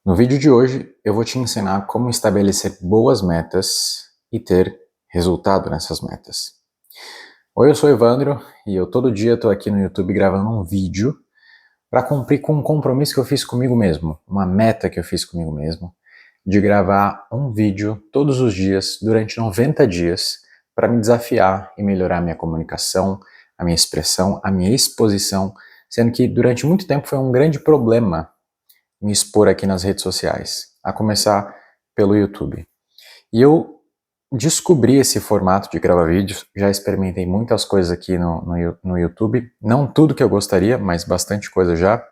No vídeo de hoje eu vou te ensinar como estabelecer boas metas e ter resultado nessas metas. Oi, eu sou o Evandro e eu todo dia estou aqui no YouTube gravando um vídeo para cumprir com um compromisso que eu fiz comigo mesmo, uma meta que eu fiz comigo mesmo, de gravar um vídeo todos os dias durante 90 dias para me desafiar e melhorar a minha comunicação, a minha expressão, a minha exposição, sendo que durante muito tempo foi um grande problema me expor aqui nas redes sociais, a começar pelo YouTube. E eu descobri esse formato de gravar vídeos, já experimentei muitas coisas aqui no YouTube, não tudo que eu gostaria, mas bastante coisa já,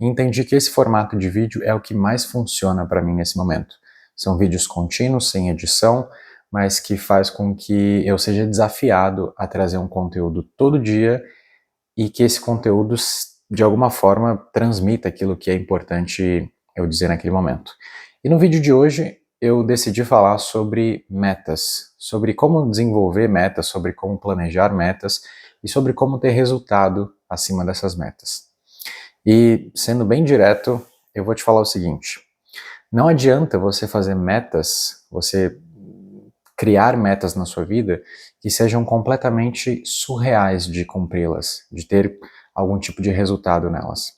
e entendi que esse formato de vídeo é o que mais funciona para mim nesse momento. São vídeos contínuos, sem edição, mas que faz com que eu seja desafiado a trazer um conteúdo todo dia e que esse conteúdo de alguma forma transmita aquilo que é importante eu dizer naquele momento. E no vídeo de hoje eu decidi falar sobre metas, sobre como desenvolver metas, sobre como planejar metas e sobre como ter resultado acima dessas metas. E sendo bem direto, eu vou te falar o seguinte: não adianta você fazer metas, você criar metas na sua vida que sejam completamente surreais de cumpri-las, de ter algum tipo de resultado nelas.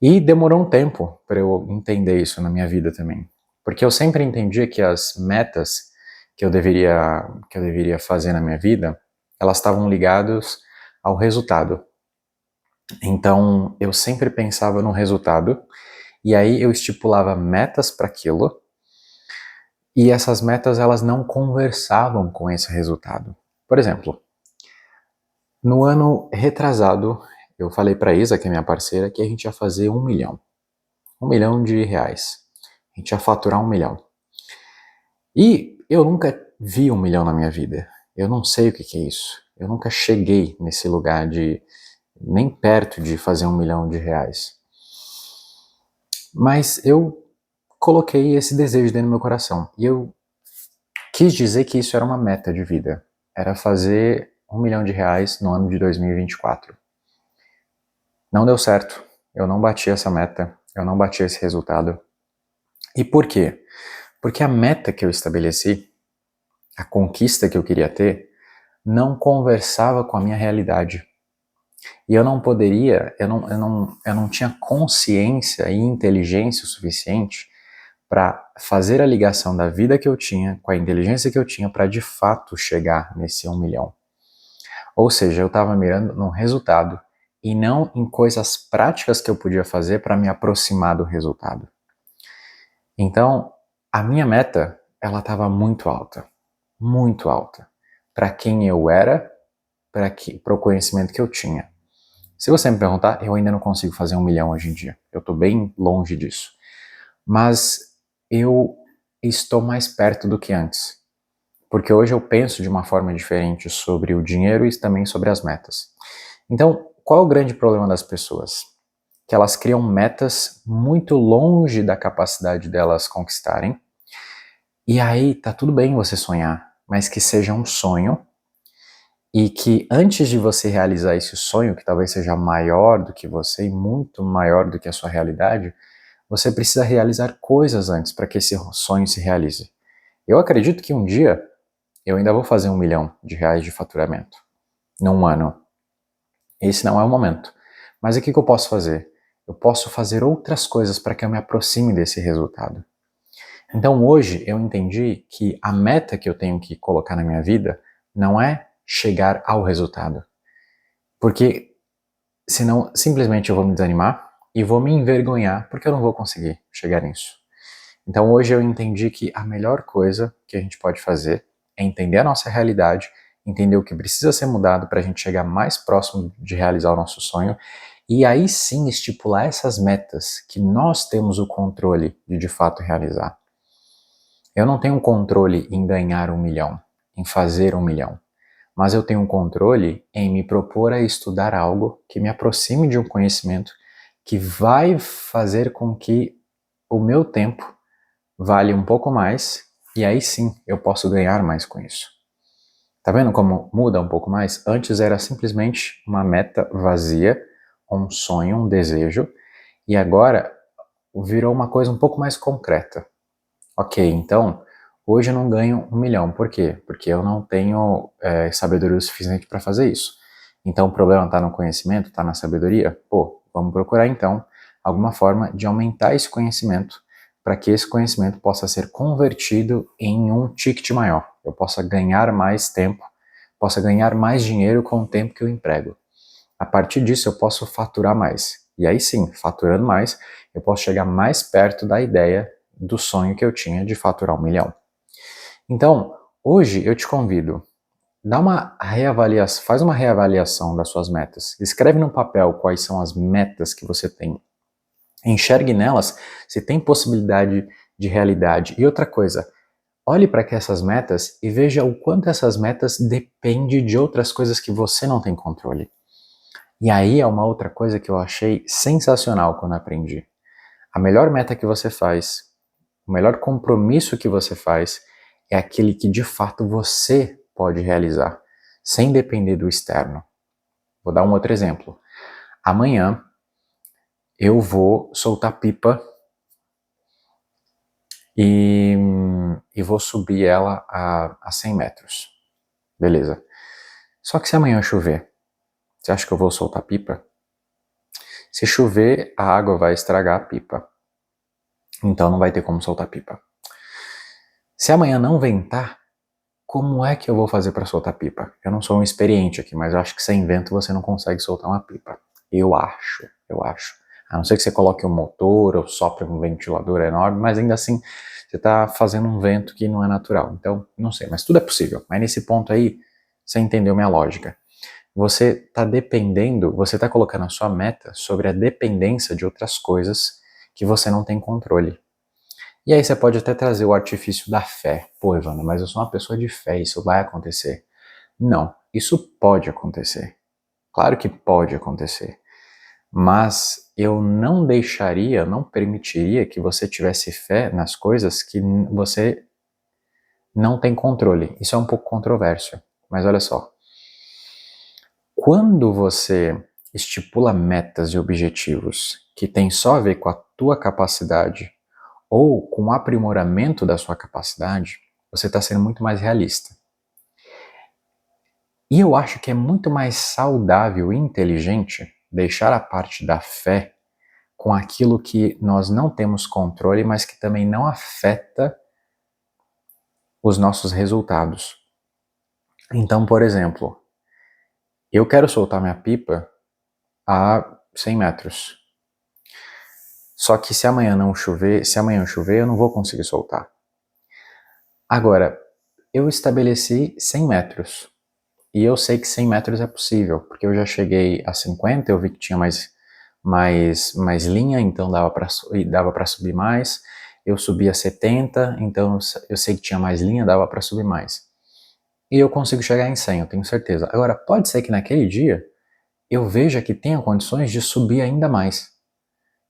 E demorou um tempo para eu entender isso na minha vida também, porque eu sempre entendia que as metas que eu deveria fazer na minha vida, elas estavam ligadas ao resultado. Então eu sempre pensava no resultado e aí eu estipulava metas para aquilo. E essas metas elas não conversavam com esse resultado. Por exemplo, no ano retrasado, eu falei para Isa, que é minha parceira, que a gente ia fazer 1 milhão. 1 milhão de reais. A gente ia faturar 1 milhão. E eu nunca vi 1 milhão na minha vida. Eu não sei o que é isso. Eu nunca cheguei nesse lugar de nem perto de fazer 1 milhão de reais. Mas eu coloquei esse desejo dentro do meu coração. E eu quis dizer que isso era uma meta de vida. Era fazer 1 milhão de reais no ano de 2024. Não deu certo. Eu não bati essa meta. Eu não bati esse resultado. E por quê? Porque a meta que eu estabeleci, a conquista que eu queria ter, não conversava com a minha realidade. E eu não poderia, eu não tinha consciência e inteligência o suficiente para fazer a ligação da vida que eu tinha com a inteligência que eu tinha para de fato chegar nesse 1 milhão. Ou seja, eu estava mirando no resultado e não em coisas práticas que eu podia fazer para me aproximar do resultado. Então, a minha meta, ela estava muito alta para quem eu era, para o conhecimento que eu tinha. Se você me perguntar, eu ainda não consigo fazer 1 milhão hoje em dia. Eu estou bem longe disso. Mas eu estou mais perto do que antes. Porque hoje eu penso de uma forma diferente sobre o dinheiro e também sobre as metas. Então, qual é o grande problema das pessoas? Que elas criam metas muito longe da capacidade delas conquistarem. E aí tá tudo bem você sonhar, mas que seja um sonho e que antes de você realizar esse sonho, que talvez seja maior do que você e muito maior do que a sua realidade, você precisa realizar coisas antes para que esse sonho se realize. Eu acredito que um dia eu ainda vou fazer 1 milhão de reais de faturamento, num ano. Esse não é o momento. Mas o que eu posso fazer? Eu posso fazer outras coisas para que eu me aproxime desse resultado. Então hoje eu entendi que a meta que eu tenho que colocar na minha vida não é chegar ao resultado. Porque senão simplesmente eu vou me desanimar e vou me envergonhar porque eu não vou conseguir chegar nisso. Então hoje eu entendi que a melhor coisa que a gente pode fazer é entender a nossa realidade, entender o que precisa ser mudado para a gente chegar mais próximo de realizar o nosso sonho e aí sim estipular essas metas que nós temos o controle de fato realizar. Eu não tenho controle em ganhar 1 milhão, em fazer 1 milhão, mas eu tenho um controle em me propor a estudar algo que me aproxime de um conhecimento que vai fazer com que o meu tempo vale um pouco mais e aí sim eu posso ganhar mais com isso. Tá vendo como muda um pouco mais? Antes era simplesmente uma meta vazia, um sonho, um desejo, e agora virou uma coisa um pouco mais concreta. Ok, então, hoje eu não ganho 1 milhão. Por quê? Porque eu não tenho sabedoria o suficiente para fazer isso. Então, o problema está no conhecimento, está na sabedoria? Pô, vamos procurar então alguma forma de aumentar esse conhecimento para que esse conhecimento possa ser convertido em um ticket maior. Eu possa ganhar mais tempo, possa ganhar mais dinheiro com o tempo que eu emprego. A partir disso, eu posso faturar mais. E aí sim, faturando mais, eu posso chegar mais perto da ideia do sonho que eu tinha de faturar 1 milhão. Então, hoje eu te convido, faz uma reavaliação das suas metas. Escreve no papel quais são as metas que você tem. Enxergue nelas se tem possibilidade de realidade. E outra coisa, olhe para essas metas e veja o quanto essas metas dependem de outras coisas que você não tem controle. E aí é uma outra coisa que eu achei sensacional quando aprendi. A melhor meta que você faz, o melhor compromisso que você faz é aquele que de fato você pode realizar, sem depender do externo. Vou dar um outro exemplo. Amanhã eu vou soltar pipa e vou subir ela a 100 metros. Beleza. Só que se amanhã chover, você acha que eu vou soltar pipa? Se chover, a água vai estragar a pipa. Então não vai ter como soltar pipa. Se amanhã não ventar, como é que eu vou fazer para soltar pipa? Eu não sou um experiente aqui, mas eu acho que sem vento você não consegue soltar uma pipa. Eu acho. A não ser que você coloque um motor ou sopre um ventilador enorme, mas ainda assim você está fazendo um vento que não é natural. Então, não sei, mas tudo é possível. Mas nesse ponto aí, você entendeu minha lógica. Você está colocando a sua meta sobre a dependência de outras coisas que você não tem controle. E aí você pode até trazer o artifício da fé. Pô, Evandro, mas eu sou uma pessoa de fé, isso vai acontecer. Não, isso pode acontecer. Claro que pode acontecer. Mas eu não permitiria que você tivesse fé nas coisas que você não tem controle. Isso é um pouco controverso, mas olha só. Quando você estipula metas e objetivos que têm só a ver com a tua capacidade ou com o aprimoramento da sua capacidade, você está sendo muito mais realista. E eu acho que é muito mais saudável e inteligente deixar a parte da fé com aquilo que nós não temos controle, mas que também não afeta os nossos resultados. Então, por exemplo, eu quero soltar minha pipa a 100 metros. Só que se amanhã chover, eu não vou conseguir soltar. Agora, eu estabeleci 100 metros. E eu sei que 100 metros é possível, porque eu já cheguei a 50, eu vi que tinha mais linha, então dava para subir mais. Eu subi a 70, então eu sei que tinha mais linha, dava para subir mais. E eu consigo chegar em 100, eu tenho certeza. Agora, pode ser que naquele dia eu veja que tenha condições de subir ainda mais.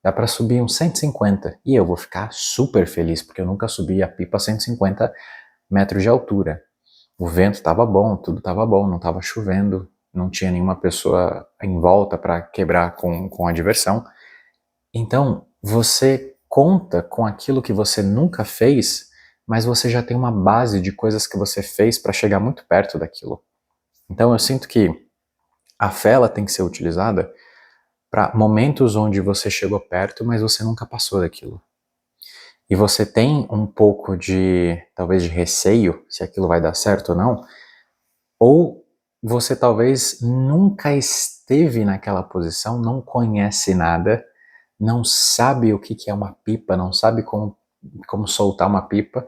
Dá para subir uns 150 e eu vou ficar super feliz, porque eu nunca subi a pipa a 150 metros de altura. O vento estava bom, tudo estava bom, não estava chovendo, não tinha nenhuma pessoa em volta para quebrar com a diversão. Então, você conta com aquilo que você nunca fez, mas você já tem uma base de coisas que você fez para chegar muito perto daquilo. Então, eu sinto que a fé ela tem que ser utilizada para momentos onde você chegou perto, mas você nunca passou daquilo. E você tem um pouco talvez de receio se aquilo vai dar certo ou não, ou você talvez nunca esteve naquela posição, não conhece nada, não sabe o que é uma pipa, não sabe como soltar uma pipa,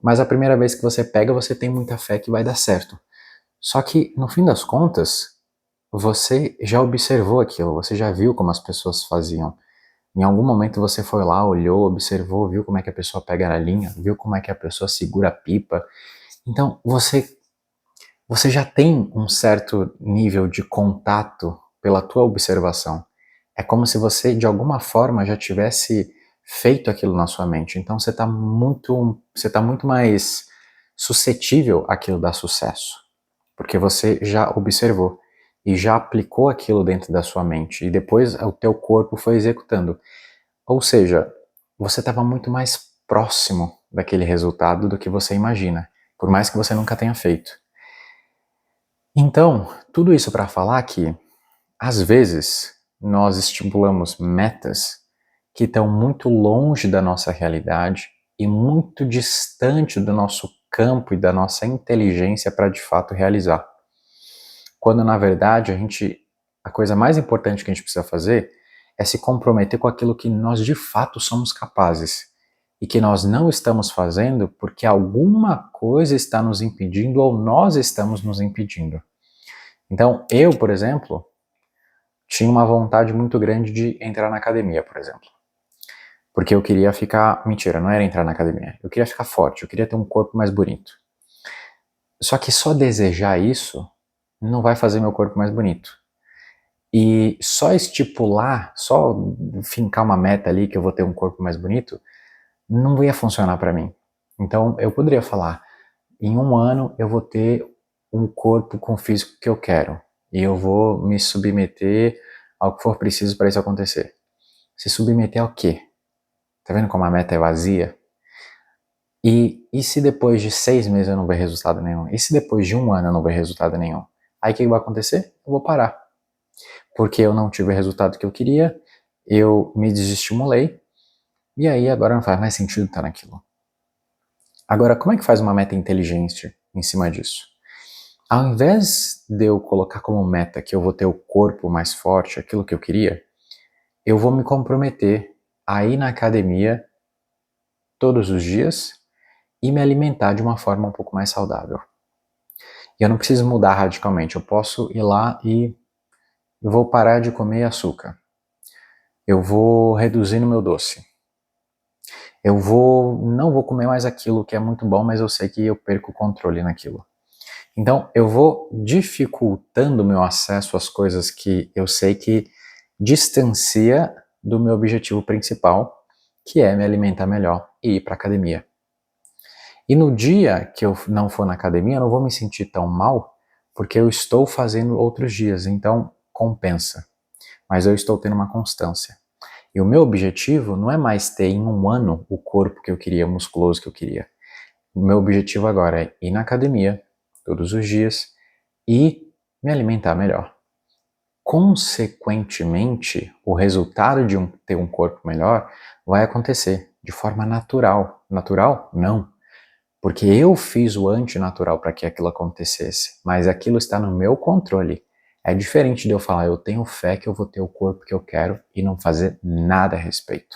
mas a primeira vez que você pega, você tem muita fé que vai dar certo. Só que, no fim das contas, você já observou aquilo, você já viu como as pessoas faziam. Em algum momento você foi lá, olhou, observou, viu como é que a pessoa pega na linha, viu como é que a pessoa segura a pipa. Então você já tem um certo nível de contato pela tua observação. É como se você, de alguma forma, já tivesse feito aquilo na sua mente. Então você está muito mais suscetível àquilo dar sucesso. Porque você já observou e já aplicou aquilo dentro da sua mente. E depois o teu corpo foi executando. Ou seja, você estava muito mais próximo daquele resultado do que você imagina, por mais que você nunca tenha feito. Então, tudo isso para falar que, às vezes, nós estipulamos metas que estão muito longe da nossa realidade e muito distante do nosso campo e da nossa inteligência para de fato realizar. Quando na verdade a coisa mais importante que a gente precisa fazer é se comprometer com aquilo que nós de fato somos capazes e que nós não estamos fazendo porque alguma coisa está nos impedindo ou nós estamos nos impedindo. Então, eu, por exemplo, tinha uma vontade muito grande de entrar na academia, por exemplo. Porque eu queria ficar... Mentira, não era entrar na academia. Eu queria ficar forte, eu queria ter um corpo mais bonito. Só que só desejar isso não vai fazer meu corpo mais bonito. E só estipular, só fincar uma meta ali que eu vou ter um corpo mais bonito, não ia funcionar para mim. Então eu poderia falar, em um ano eu vou ter um corpo com o físico que eu quero. E eu vou me submeter ao que for preciso para isso acontecer. Se submeter ao quê? Tá vendo como a meta é vazia? E se depois de 6 meses eu não ver resultado nenhum? E se depois de um ano eu não ver resultado nenhum? Aí o que vai acontecer? Eu vou parar. Porque eu não tive o resultado que eu queria, eu me desestimulei, e aí agora não faz mais sentido estar naquilo. Agora, como é que faz uma meta inteligente em cima disso? Ao invés de eu colocar como meta que eu vou ter o corpo mais forte, aquilo que eu queria, eu vou me comprometer a ir na academia todos os dias e me alimentar de uma forma um pouco mais saudável. E eu não preciso mudar radicalmente, eu posso ir lá e eu vou parar de comer açúcar. Eu vou reduzir no meu doce. Não vou comer mais aquilo que é muito bom, mas eu sei que eu perco o controle naquilo. Então, eu vou dificultando o meu acesso às coisas que eu sei que distancia do meu objetivo principal, que é me alimentar melhor e ir para academia. E no dia que eu não for na academia, eu não vou me sentir tão mal, porque eu estou fazendo outros dias, então compensa. Mas eu estou tendo uma constância. E o meu objetivo não é mais ter em um ano o corpo que eu queria, o musculoso que eu queria. O meu objetivo agora é ir na academia todos os dias e me alimentar melhor. Consequentemente, o resultado de ter um corpo melhor vai acontecer de forma natural. Natural? Não. Porque eu fiz o antinatural para que aquilo acontecesse, mas aquilo está no meu controle. É diferente de eu falar, eu tenho fé que eu vou ter o corpo que eu quero e não fazer nada a respeito.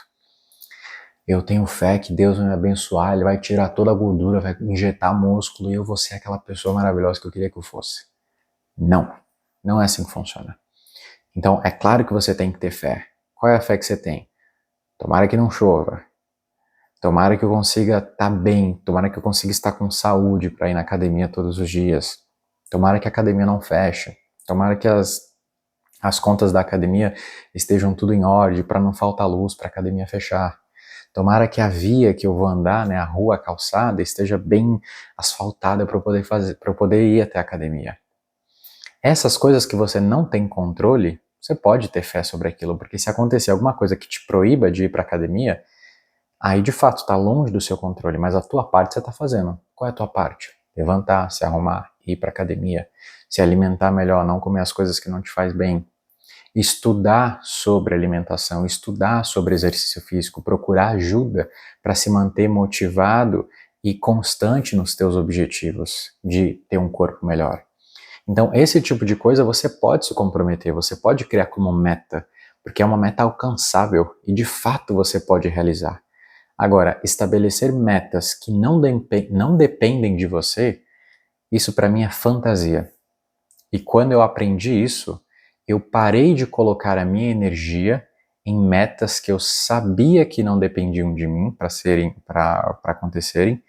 Eu tenho fé que Deus vai me abençoar, Ele vai tirar toda a gordura, vai injetar músculo e eu vou ser aquela pessoa maravilhosa que eu queria que eu fosse. Não, não é assim que funciona. Então, é claro que você tem que ter fé. Qual é a fé que você tem? Tomara que não chova. Tomara que eu consiga estar bem. Tomara que eu consiga estar com saúde para ir na academia todos os dias. Tomara que a academia não feche. Tomara que as contas da academia estejam tudo em ordem para não faltar luz para a academia fechar. Tomara que a via que eu vou andar, né, a rua, a calçada, esteja bem asfaltada para eu poder ir até a academia. Essas coisas que você não tem controle, você pode ter fé sobre aquilo, porque se acontecer alguma coisa que te proíba de ir para a academia, aí de fato está longe do seu controle, mas a tua parte você está fazendo. Qual é a tua parte? Levantar, se arrumar, ir para a academia, se alimentar melhor, não comer as coisas que não te faz bem. Estudar sobre alimentação, estudar sobre exercício físico, procurar ajuda para se manter motivado e constante nos teus objetivos de ter um corpo melhor. Então, esse tipo de coisa você pode se comprometer, você pode criar como meta, porque é uma meta alcançável e de fato você pode realizar. Agora, estabelecer metas que não dependem de você, isso para mim é fantasia. E quando eu aprendi isso, eu parei de colocar a minha energia em metas que eu sabia que não dependiam de mim para acontecerem,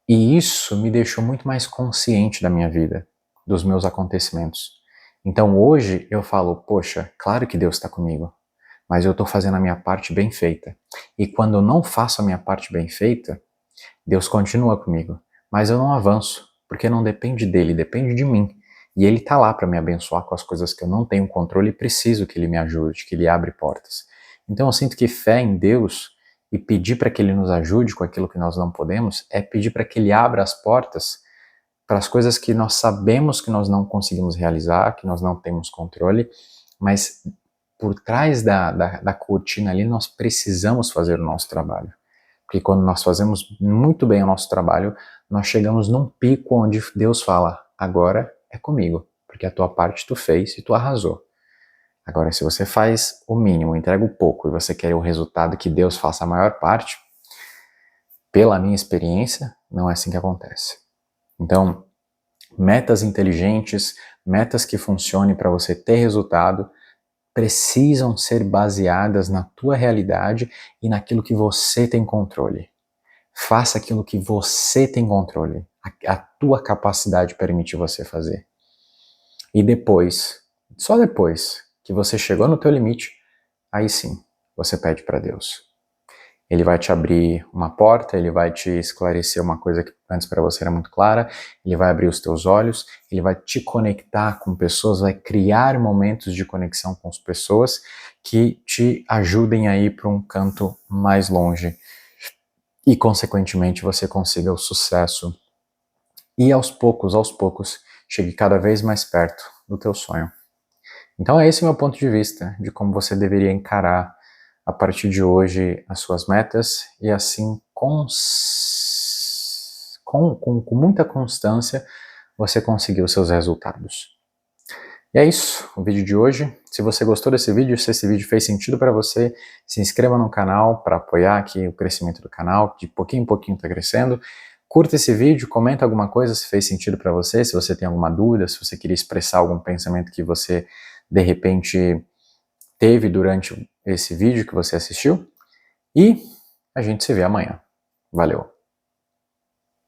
e isso me deixou muito mais consciente da minha vida, dos meus acontecimentos. Então hoje eu falo, poxa, claro que Deus está comigo, mas eu estou fazendo a minha parte bem feita. E quando eu não faço a minha parte bem feita, Deus continua comigo, mas eu não avanço, porque não depende dele, depende de mim. E ele está lá para me abençoar com as coisas que eu não tenho controle e preciso que ele me ajude, que ele abre portas. Então eu sinto que fé em Deus e pedir para que Ele nos ajude com aquilo que nós não podemos, é pedir para que Ele abra as portas para as coisas que nós sabemos que nós não conseguimos realizar, que nós não temos controle, mas por trás da cortina ali nós precisamos fazer o nosso trabalho. Porque quando nós fazemos muito bem o nosso trabalho, nós chegamos num pico onde Deus fala, agora é comigo, porque a tua parte tu fez e tu arrasou. Agora, se você faz o mínimo, entrega o pouco e você quer o resultado que Deus faça a maior parte, pela minha experiência, não é assim que acontece. Então, metas inteligentes, metas que funcionem para você ter resultado, precisam ser baseadas na tua realidade e naquilo que você tem controle. Faça aquilo que você tem controle, a tua capacidade permite você fazer. E depois, só depois que você chegou no teu limite, aí sim, você pede para Deus. Ele vai te abrir uma porta, ele vai te esclarecer uma coisa que antes para você era muito clara, ele vai abrir os teus olhos, ele vai te conectar com pessoas, vai criar momentos de conexão com as pessoas que te ajudem a ir para um canto mais longe e, consequentemente, você consiga o sucesso e aos poucos, chegue cada vez mais perto do teu sonho. Então é esse o meu ponto de vista de como você deveria encarar a partir de hoje as suas metas e assim com muita constância você conseguir os seus resultados. E é isso, o vídeo de hoje. Se você gostou desse vídeo, se esse vídeo fez sentido para você, se inscreva no canal para apoiar aqui o crescimento do canal, que de pouquinho em pouquinho está crescendo. Curta esse vídeo, comenta alguma coisa se fez sentido para você, se você tem alguma dúvida, se você queria expressar algum pensamento que você de repente teve durante esse vídeo que você assistiu, e a gente se vê amanhã. Valeu!